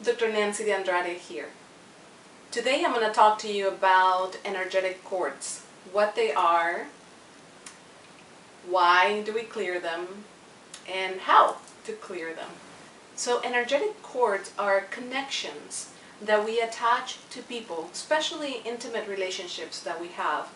Dr. Nancy de Andrade here. Today I'm going to talk to you about energetic cords, what they are, why do we clear them, and how to clear them. So energetic cords are connections that we attach to people, especially intimate relationships that we have,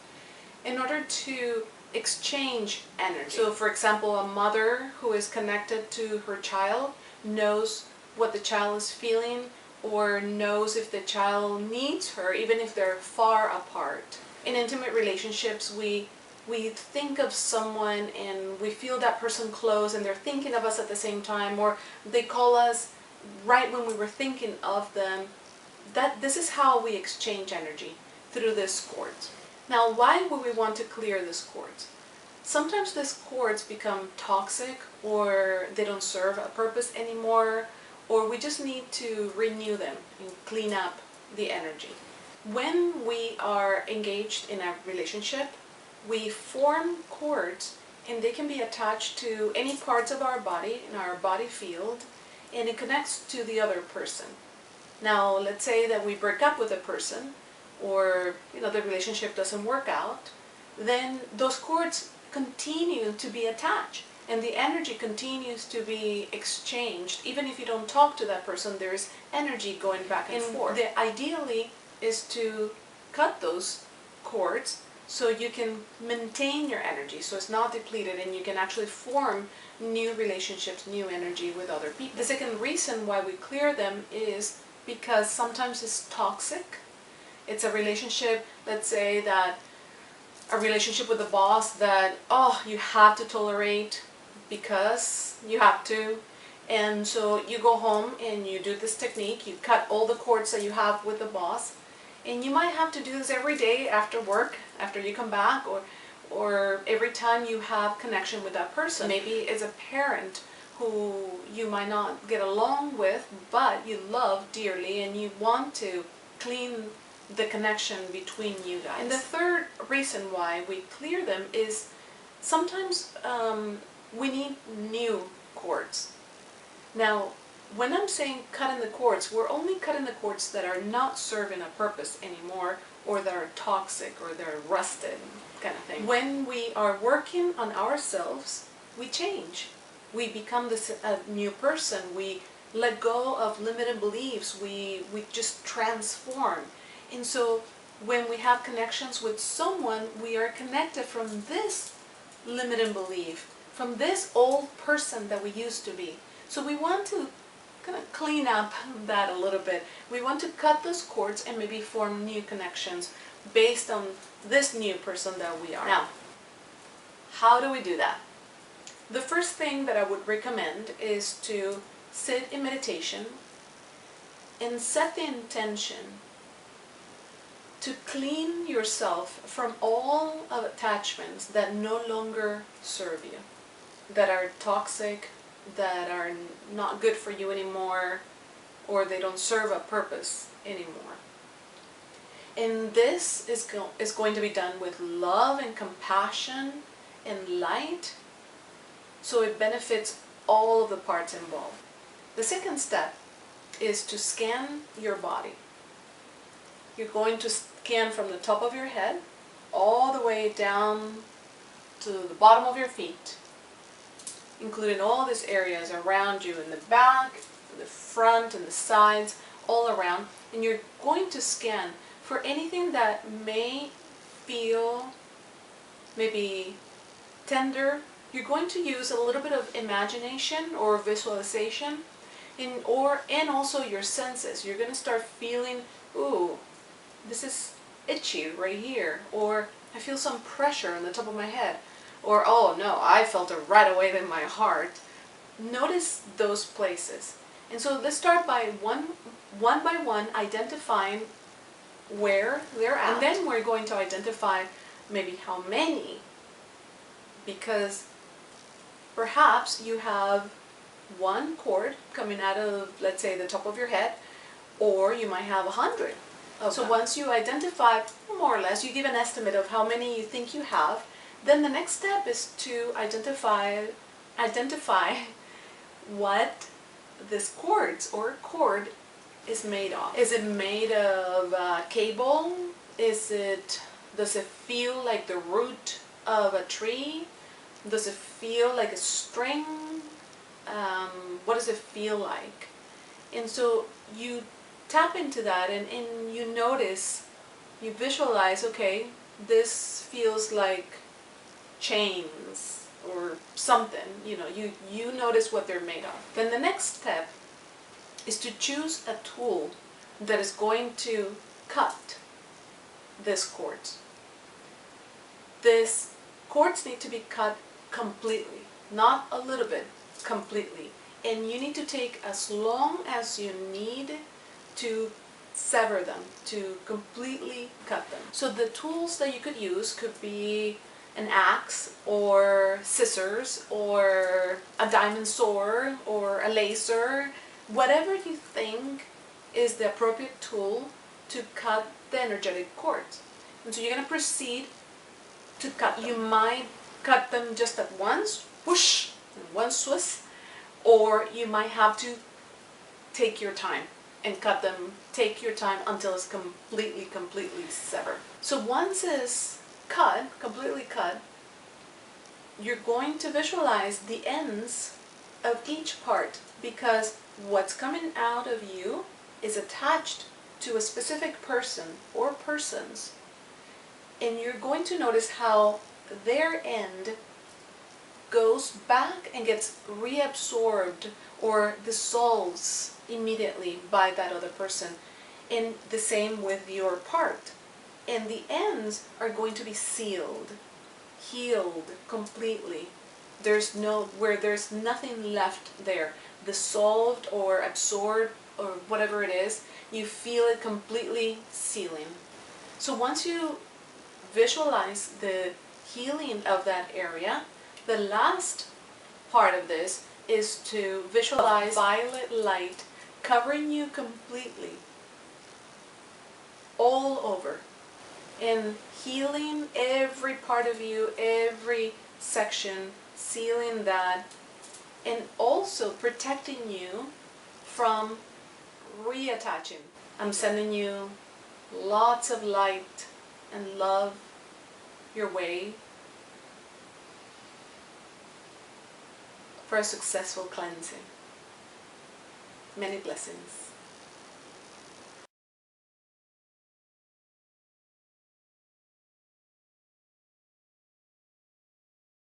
in order to exchange energy. So for example, a mother who is connected to her child knows what the child is feeling or knows if the child needs her, even if they're far apart. In intimate relationships, we think of someone and we feel that person close and they're thinking of us at the same time, or they call us right when we were thinking of them. This is how we exchange energy, through this cords. Now, why would we want to clear this cords? Sometimes these cords become toxic, or they don't serve a purpose anymore, or we just need to renew them and clean up the energy. When we are engaged in a relationship, we form cords, and they can be attached to any parts of our body, in our body field, and it connects to the other person. Now, let's say that we break up with a person, or the relationship doesn't work out, then those cords continue to be attached and the energy continues to be exchanged. Even if you don't talk to that person, there's energy going back and forth. The ideally is to cut those cords so you can maintain your energy, so it's not depleted, and you can actually form new relationships, new energy with other people. The second reason why we clear them is because sometimes it's toxic. It's a relationship, let's say that a relationship with the boss that, you have to tolerate because you have to. And so you go home and you do this technique, you cut all the cords that you have with the boss. And you might have to do this every day after work, after you come back, or every time you have connection with that person. Maybe it's a parent who you might not get along with, but you love dearly and you want to clean the connection between you guys. And the third reason why we clear them is sometimes we need new cords. Now, when I'm saying cutting the cords, we're only cutting the cords that are not serving a purpose anymore, or that are toxic, or they're rusted, kind of thing. When we are working on ourselves, we change. We become a new person. We let go of limited beliefs. We just transform. And so when we have connections with someone, we are connected from this limited belief, from this old person that we used to be. So we want to kind of clean up that a little bit. We want to cut those cords and maybe form new connections based on this new person that we are. Now, how do we do that? The first thing that I would recommend is to sit in meditation and set the intention to clean yourself from all of attachments that no longer serve you, that are toxic, that are not good for you anymore, or they don't serve a purpose anymore. And this is going to be done with love and compassion and light, so it benefits all of the parts involved. The second step is to scan your body. You're going to scan from the top of your head all the way down to the bottom of your feet, including all these areas around you, in the back, the front, and the sides, all around. And you're going to scan for anything that may feel maybe tender. You're going to use a little bit of imagination or visualization, and also your senses. You're going to start feeling, ooh, this is itchy right here, or I feel some pressure on the top of my head, or oh no, I felt it right away in my heart. Notice those places. And so let's start by one by one identifying where they're at, and then we're going to identify maybe how many, because perhaps you have one cord coming out of, let's say, the top of your head, or you might have 100. So once you identify, more or less, you give an estimate of how many you think you have, then the next step is to identify what this cords or cord is made of. Is it made of cable? Does it feel like the root of a tree? Does it feel like a string? What does it feel like? And so you tap into that and you notice, you visualize, okay, this feels like chains or something, you notice what they're made of. Then the next step is to choose a tool that is going to cut this quartz. This quartz need to be cut completely, not a little bit, completely. And you need to take as long as you need to sever them, to completely cut them. So the tools that you could use could be an axe or scissors or a diamond sword or a laser, whatever you think is the appropriate tool to cut the energetic cords. And so you're going to proceed to cut. You might cut them just at once, whoosh, in one swiss, or you might have to take your time and cut them, take your time until it's completely severed. So once it's cut, completely cut, you're going to visualize the ends of each part, because what's coming out of you is attached to a specific person or persons, and you're going to notice how their end goes back and gets reabsorbed or dissolves immediately by that other person. And the same with your part. And the ends are going to be sealed, healed completely. There's nothing left there, dissolved or absorbed or whatever it is, you feel it completely sealing. So once you visualize the healing of that area, the last part of this is to visualize violet light covering you completely, all over, and healing every part of you, every section, sealing that, and also protecting you from reattaching. I'm sending you lots of light and love your way for a successful cleansing. Many blessings.